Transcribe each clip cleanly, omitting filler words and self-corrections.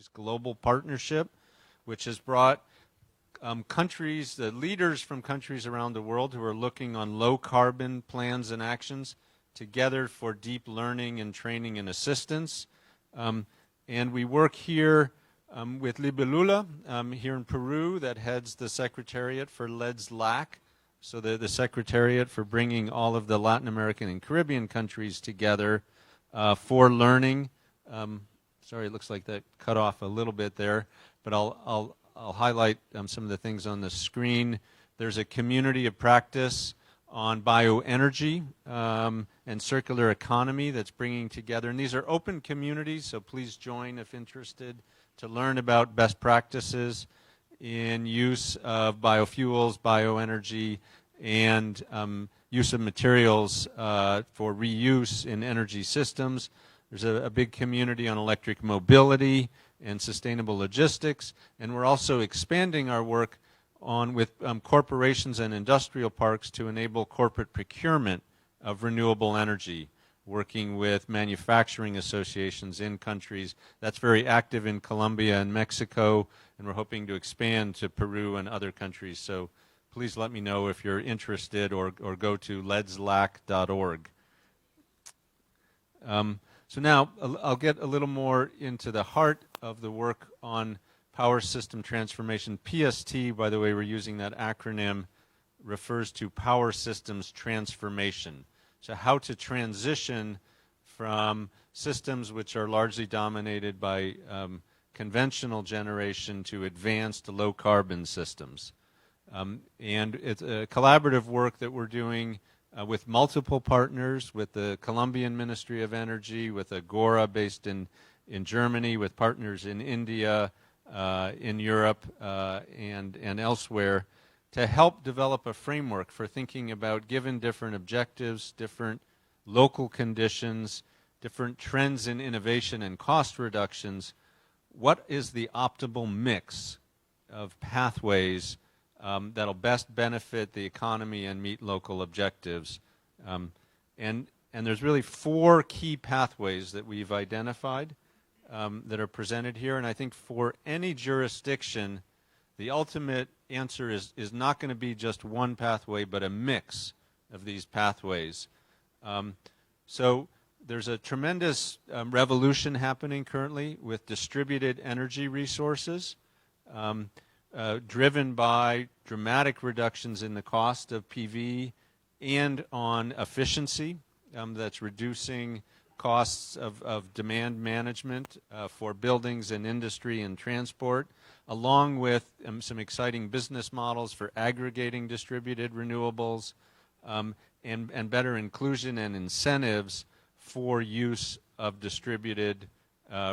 global partnership, which has brought countries, the leaders from countries around the world who are looking on low carbon plans and actions together for deep learning and training and assistance. And we work here with Libelula here in Peru that heads the Secretariat for LED's LAC, so the Secretariat for bringing all of the Latin American and Caribbean countries together for learning. Sorry, it looks like that cut off a little bit there, but I'll highlight some of the things on the screen. There's a community of practice on bioenergy and circular economy that's bringing together, and these are open communities, so please join if interested to learn about best practices in use of biofuels, bioenergy, and use of materials for reuse in energy systems. There's a big community on electric mobility and sustainable logistics, and we're also expanding our work on with corporations and industrial parks to enable corporate procurement of renewable energy, working with manufacturing associations in countries. That's very active in Colombia and Mexico, and we're hoping to expand to Peru and other countries. So please let me know if you're interested, or go to ledslac.org. So now I'll get a little more into the heart of the work on power system transformation. PST, by the way, we're using that acronym, refers to power systems transformation. So how to transition from systems which are largely dominated by conventional generation to advanced low carbon systems. And it's a collaborative work that we're doing with multiple partners, with the Colombian Ministry of Energy, with Agora based in Germany, with partners in India, in Europe, and elsewhere, to help develop a framework for thinking about, given different objectives, different local conditions, different trends in innovation and cost reductions, what is the optimal mix of pathways that'll best benefit the economy and meet local objectives. And there's really 4 key pathways that we've identified that are presented here. And I think for any jurisdiction, the ultimate answer is not going to be just one pathway, but a mix of these pathways. So there's a tremendous revolution happening currently with distributed energy resources, driven by dramatic reductions in the cost of PV and on efficiency that's reducing costs of demand management for buildings and industry and transport, along with some exciting business models for aggregating distributed renewables and better inclusion and incentives for use of distributed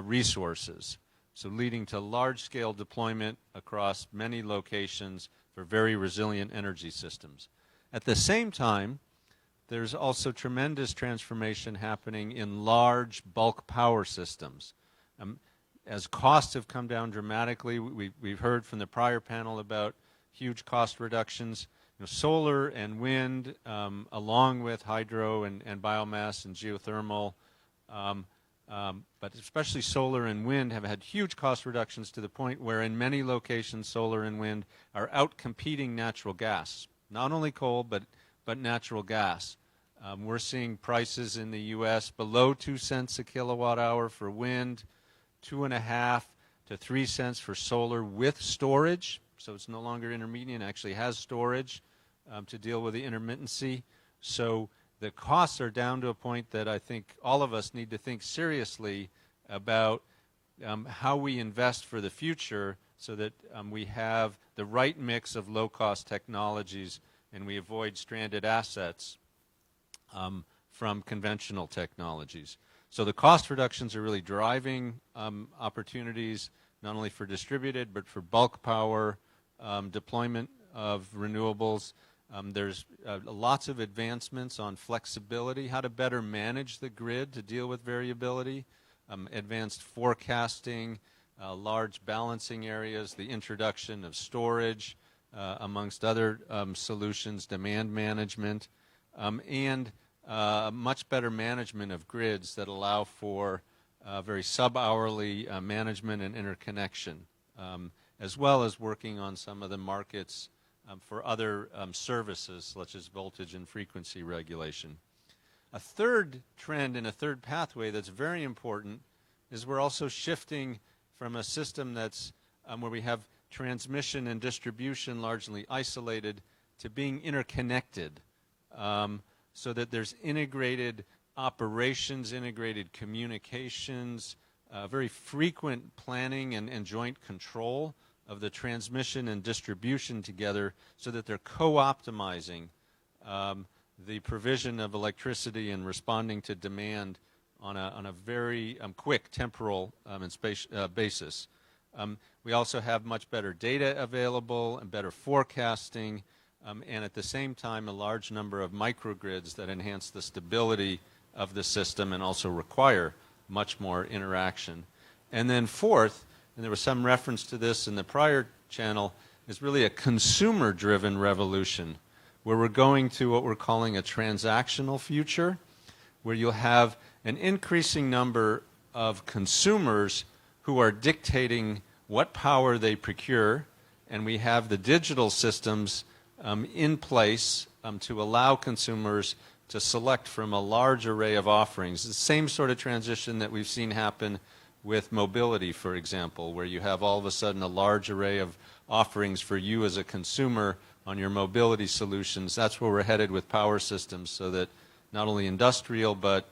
resources. So leading to large-scale deployment across many locations for very resilient energy systems. At the same time, there's also tremendous transformation happening in large bulk power systems. As costs have come down dramatically, we've heard from the prior panel about huge cost reductions. Solar and wind, along with hydro and biomass and geothermal, but especially solar and wind, have had huge cost reductions to the point where in many locations solar and wind are out-competing natural gas. Not only coal, but natural gas. We're seeing prices in the U.S. below 2 cents a kilowatt hour for wind, 2.5 to 3 cents for solar with storage. So it's no longer intermediate, actually has storage to deal with the intermittency. So the costs are down to a point that I think all of us need to think seriously about how we invest for the future so that we have the right mix of low-cost technologies and we avoid stranded assets from conventional technologies. So the cost reductions are really driving opportunities not only for distributed but for bulk power deployment of renewables. There's lots of advancements on flexibility, how to better manage the grid to deal with variability, advanced forecasting, large balancing areas, the introduction of storage, amongst other solutions, demand management, and much better management of grids that allow for very sub-hourly management and interconnection, as well as working on some of the markets for other services, such as voltage and frequency regulation. A third trend and a third pathway that's very important is we're also shifting from a system that's where we have transmission and distribution largely isolated to being interconnected, so that there's integrated operations, integrated communications, very frequent planning and joint control of the transmission and distribution together so that they're co-optimizing the provision of electricity and responding to demand on a very quick temporal and basis. We also have much better data available and better forecasting, and at the same time a large number of microgrids that enhance the stability of the system and also require much more interaction. And then fourth, and there was some reference to this in the prior channel, is really a consumer-driven revolution, where we're going to what we're calling a transactional future, where you'll have an increasing number of consumers who are dictating what power they procure, and we have the digital systems in place to allow consumers to select from a large array of offerings. The same sort of transition that we've seen happen with mobility, for example, where you have all of a sudden a large array of offerings for you as a consumer on your mobility solutions. That's where we're headed with power systems, so that not only industrial but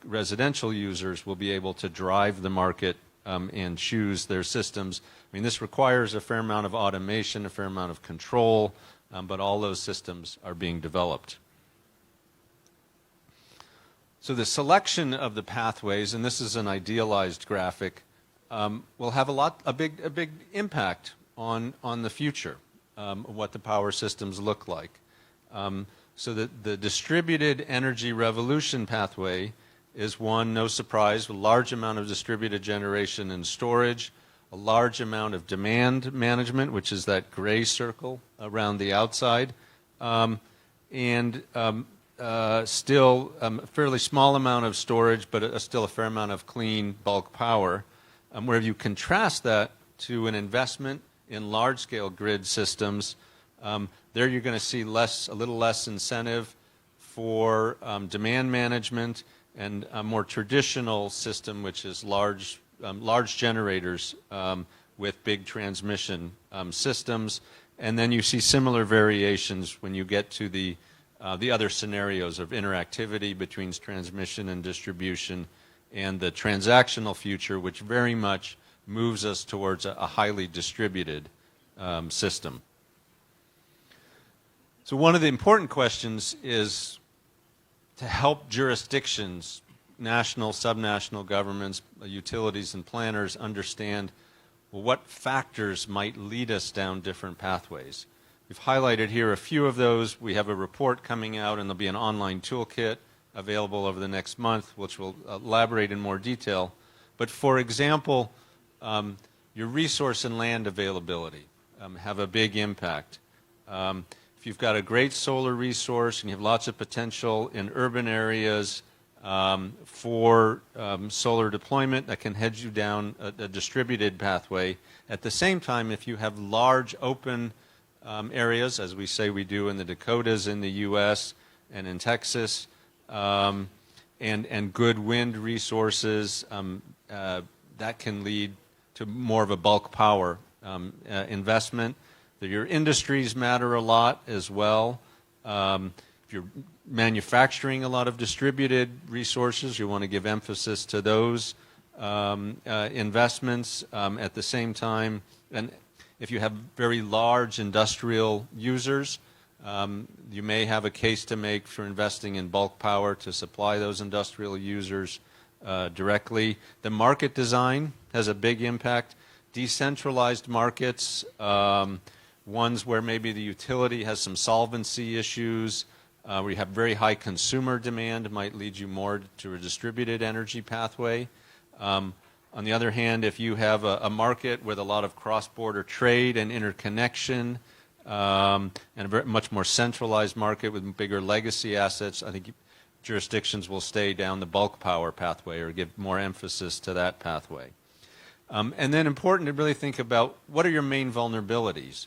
residential users will be able to drive the market and choose their systems. I mean, this requires a fair amount of automation, a fair amount of control, but all those systems are being developed. So the selection of the pathways, and this is an idealized graphic, will have a big impact on the future, what the power systems look like. So that the distributed energy revolution pathway is one, no surprise, with a large amount of distributed generation and storage, a large amount of demand management, which is that gray circle around the outside, and still a fairly small amount of storage, but still a fair amount of clean bulk power. Where you contrast that to an investment in large-scale grid systems, there you're going to see a little less incentive for demand management and a more traditional system, which is large generators with big transmission systems. And then you see similar variations when you get to the other scenarios of interactivity between transmission and distribution, and the transactional future, which very much moves us towards a highly distributed system. So one of the important questions is to help jurisdictions, national, subnational governments, utilities, and planners understand, well, what factors might lead us down different pathways. We've highlighted here a few of those. We have a report coming out, and there'll be an online toolkit available over the next month, which will elaborate in more detail. But for example, your resource and land availability have a big impact. If you've got a great solar resource and you have lots of potential in urban areas for solar deployment, that can head you down a distributed pathway. At the same time, if you have large open areas, as we say we do in the Dakotas in the U.S. and in Texas, and good wind resources, that can lead to more of a bulk power investment. Your industries matter a lot as well. If you're manufacturing a lot of distributed resources, you want to give emphasis to those investments at the same time. And if you have very large industrial users, you may have a case to make for investing in bulk power to supply those industrial users directly. The market design has a big impact. Decentralized markets, ones where maybe the utility has some solvency issues, where you have very high consumer demand, might lead you more to a distributed energy pathway. On the other hand, if you have a market with a lot of cross-border trade and interconnection, and a much more centralized market with bigger legacy assets, I think jurisdictions will stay down the bulk power pathway or give more emphasis to that pathway. And then important to really think about what are your main vulnerabilities?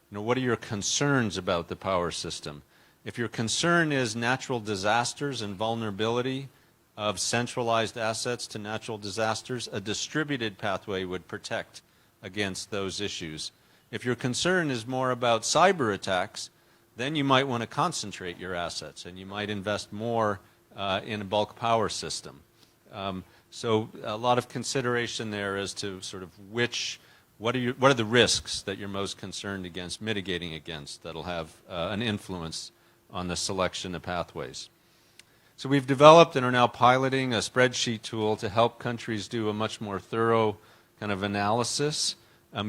You know, what are your concerns about the power system? If your concern is natural disasters and vulnerability of centralized assets to natural disasters, a distributed pathway would protect against those issues. If your concern is more about cyber attacks, then you might want to concentrate your assets and you might invest more in a bulk power system. So a lot of consideration there as to sort of what are the risks that you're most concerned against, mitigating against, that'll have an influence on the selection of pathways. So we've developed and are now piloting a spreadsheet tool to help countries do a much more thorough kind of analysis,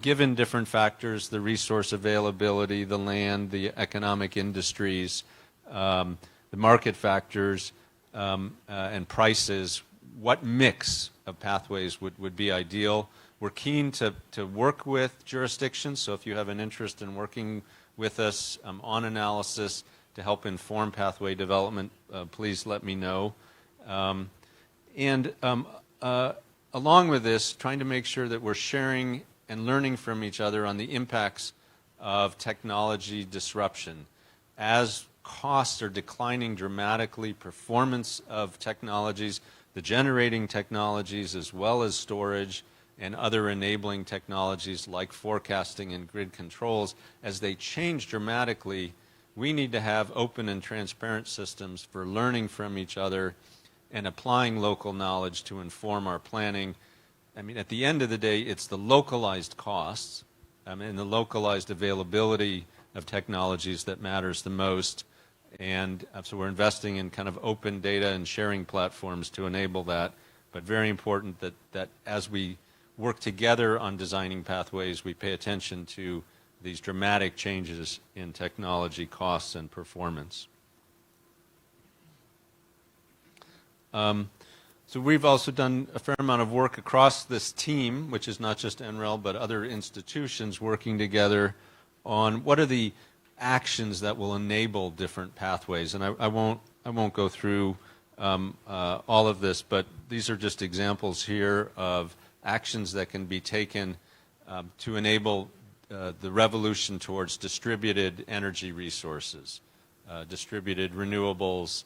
given different factors, the resource availability, the land, the economic industries, the market factors, and prices, what mix of pathways would be ideal. We're keen to work with jurisdictions, so if you have an interest in working with us on analysis to help inform pathway development, please let me know. Along with this, trying to make sure that we're sharing and learning from each other on the impacts of technology disruption. As costs are declining dramatically, performance of technologies, the generating technologies as well as storage and other enabling technologies like forecasting and grid controls, as they change dramatically, we need to have open and transparent systems for learning from each other and applying local knowledge to inform our planning. I mean, at the end of the day, it's the localized costs and the localized availability of technologies that matters the most. And so we're investing in kind of open data and sharing platforms to enable that. But very important that as we work together on designing pathways, we pay attention to these dramatic changes in technology costs and performance. So we've also done a fair amount of work across this team, which is not just NREL, but other institutions working together on what are the actions that will enable different pathways. And I won't go through all of this, but these are just examples here of actions that can be taken to enable the revolution towards distributed energy resources, distributed renewables,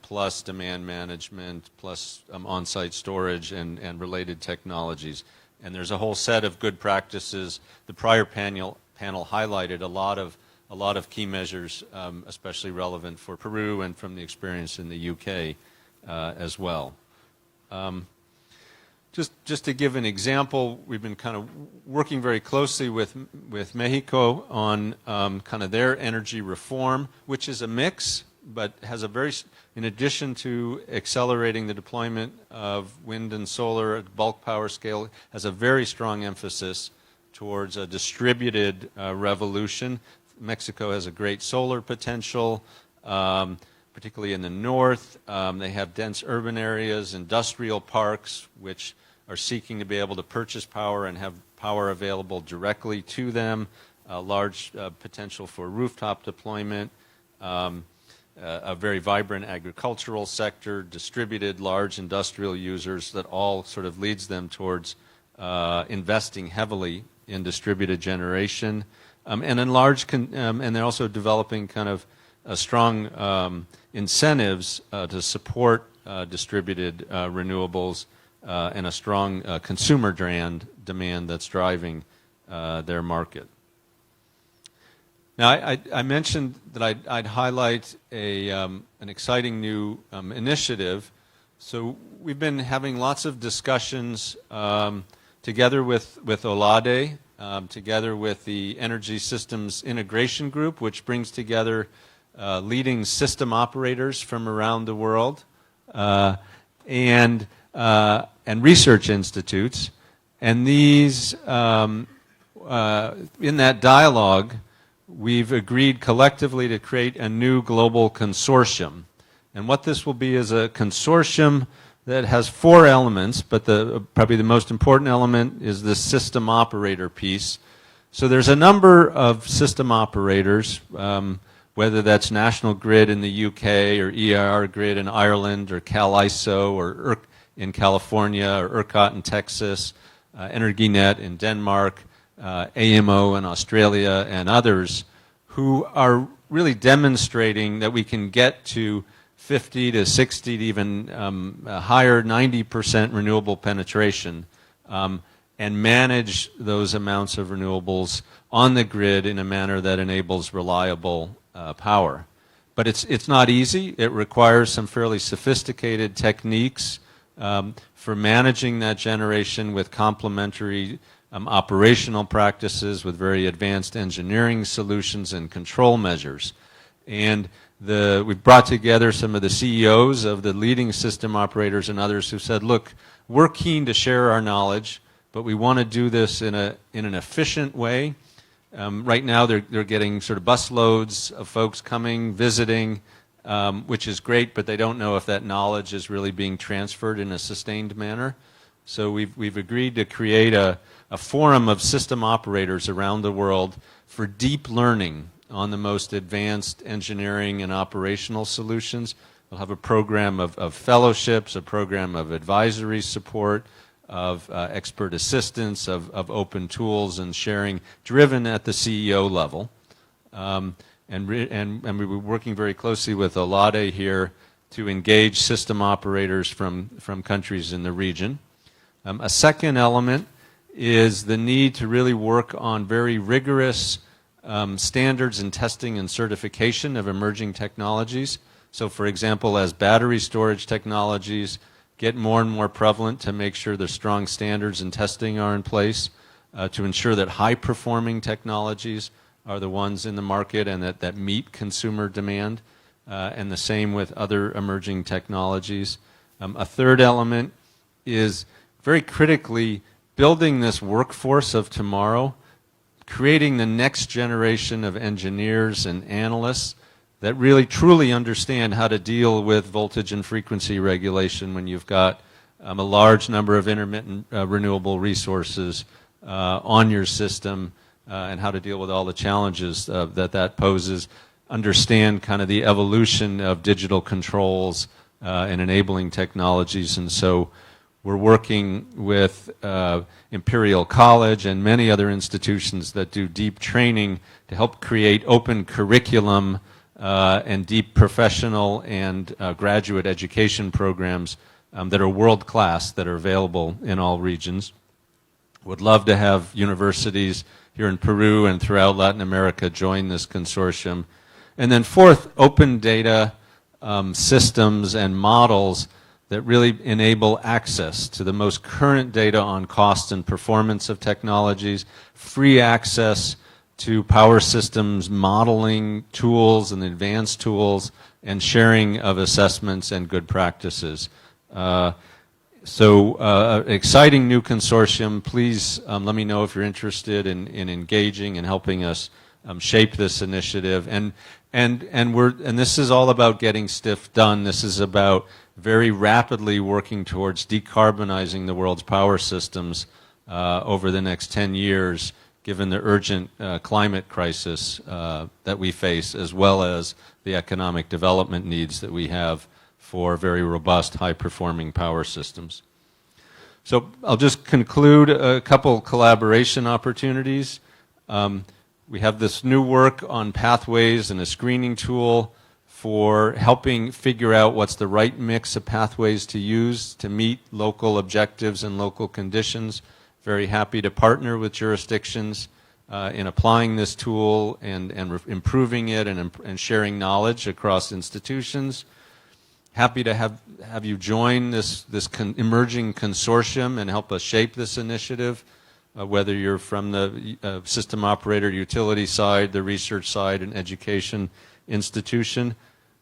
plus demand management, plus on-site storage and related technologies. And there's a whole set of good practices. The prior panel highlighted a lot of key measures, especially relevant for Peru and from the experience in the UK as well. Just to give an example, we've been kind of working very closely with Mexico on kind of their energy reform, which is a mix, but has a very, in addition to accelerating the deployment of wind and solar at bulk power scale, has a very strong emphasis towards a distributed revolution. Mexico has a great solar potential, particularly in the north. They have dense urban areas, industrial parks, which are seeking to be able to purchase power and have power available directly to them, a large potential for rooftop deployment, a very vibrant agricultural sector, distributed large industrial users that all sort of leads them towards investing heavily in distributed generation. And and they're also developing kind of strong incentives to support distributed renewables and a strong consumer demand that's driving their market. Now, I mentioned that I'd highlight an exciting new initiative. So we've been having lots of discussions together with OLADE, together with the Energy Systems Integration Group, which brings together leading system operators from around the world and research institutes. And these, in that dialogue, we've agreed collectively to create a new global consortium. And what this will be is a consortium that has 4 elements, but probably the most important element is the system operator piece. So there's a number of system operators, whether that's National Grid in the UK or EIR Grid in Ireland or CalISO or in California or ERCOT in Texas, EnergyNet in Denmark, AMO in Australia, and others, who are really demonstrating that we can get to 50 to 60 to even higher 90% renewable penetration and manage those amounts of renewables on the grid in a manner that enables reliable power. But it's not easy. It requires some fairly sophisticated techniques for managing that generation with complementary operational practices, with very advanced engineering solutions and control measures. And we've brought together some of the CEOs of the leading system operators and others who said, look, we're keen to share our knowledge, but we want to do this in an efficient way. Right now they're getting sort of busloads of folks coming, visiting, which is great, but they don't know if that knowledge is really being transferred in a sustained manner. So we've agreed to create a forum of system operators around the world for deep learning on the most advanced engineering and operational solutions. We'll have a program of fellowships, a program of advisory support, of expert assistance, of open tools and sharing, driven at the CEO level. And we were working very closely with OLADE here to engage system operators from countries in the region. A second element is the need to really work on very rigorous standards in testing and certification of emerging technologies. So for example, as battery storage technologies get more and more prevalent, to make sure the strong standards and testing are in place, to ensure that high-performing technologies are the ones in the market and that meet consumer demand, and the same with other emerging technologies. A third element is very critically building this workforce of tomorrow, creating the next generation of engineers and analysts that really truly understand how to deal with voltage and frequency regulation when you've got a large number of intermittent renewable resources on your system, and how to deal with all the challenges that poses, understand kind of the evolution of digital controls and enabling technologies. And so we're working with Imperial College and many other institutions that do deep training to help create open curriculum and deep professional and graduate education programs that are world-class, that are available in all regions. Would love to have universities here in Peru and throughout Latin America join this consortium. And then fourth, open data systems and models that really enable access to the most current data on cost and performance of technologies, free access to power systems modeling tools and advanced tools, and sharing of assessments and good practices. Exciting new consortium. Please let me know if you're interested in engaging and helping us shape this initiative. And this is all about getting stuff done. This is about very rapidly working towards decarbonizing the world's power systems over the next 10 years, given the urgent climate crisis that we face, as well as the economic development needs that we have for very robust, high-performing power systems. So I'll just conclude a couple collaboration opportunities. We have this new work on pathways and a screening tool for helping figure out what's the right mix of pathways to use to meet local objectives and local conditions. Very happy to partner with jurisdictions in applying this tool and improving it and sharing knowledge across institutions. Happy to have you join this emerging consortium and help us shape this initiative, whether you're from the system operator, utility side, the research side, and education institution.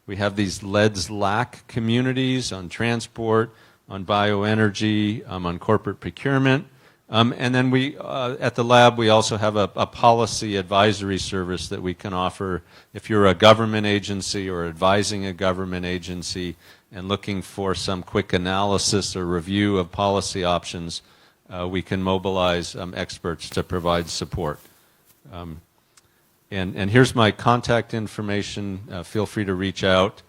We have these LEDS-LAC communities on transport, on bioenergy, on corporate procurement. And then we, at the lab, we also have a policy advisory service that we can offer if you're a government agency or advising a government agency and looking for some quick analysis or review of policy options. We can mobilize experts to provide support. And here's my contact information. Feel free to reach out.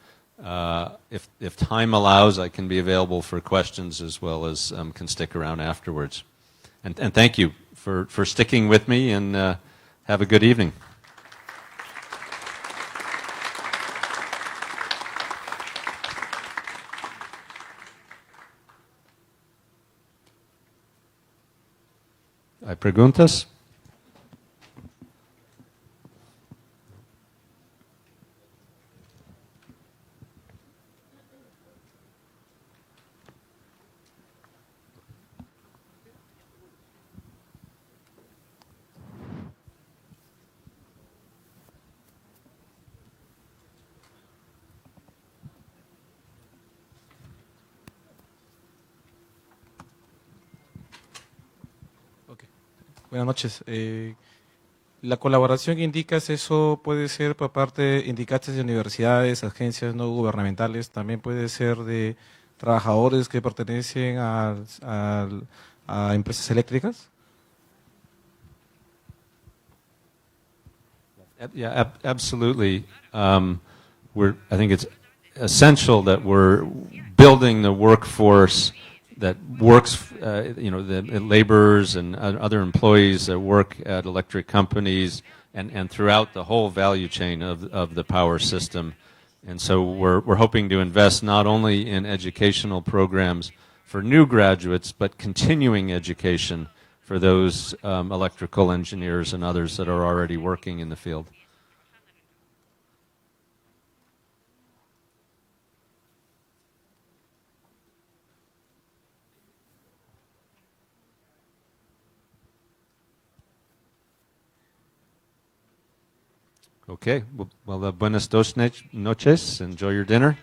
If time allows, I can be available for questions as well as can stick around afterwards. And thank you for sticking with me, and have a good evening. ¿Hay preguntas? Buenas noches. La colaboración que indicas, eso puede ser por parte, indicaste de universidades, agencias no gubernamentales, también puede ser de trabajadores que pertenecen a empresas eléctricas. Yeah, absolutely. I think it's essential that we're building the workforce that works, the laborers and other employees that work at electric companies and throughout the whole value chain of the power system. And so we're hoping to invest not only in educational programs for new graduates, but continuing education for those electrical engineers and others that are already working in the field. Okay, well, buenas dos noches. Enjoy your dinner.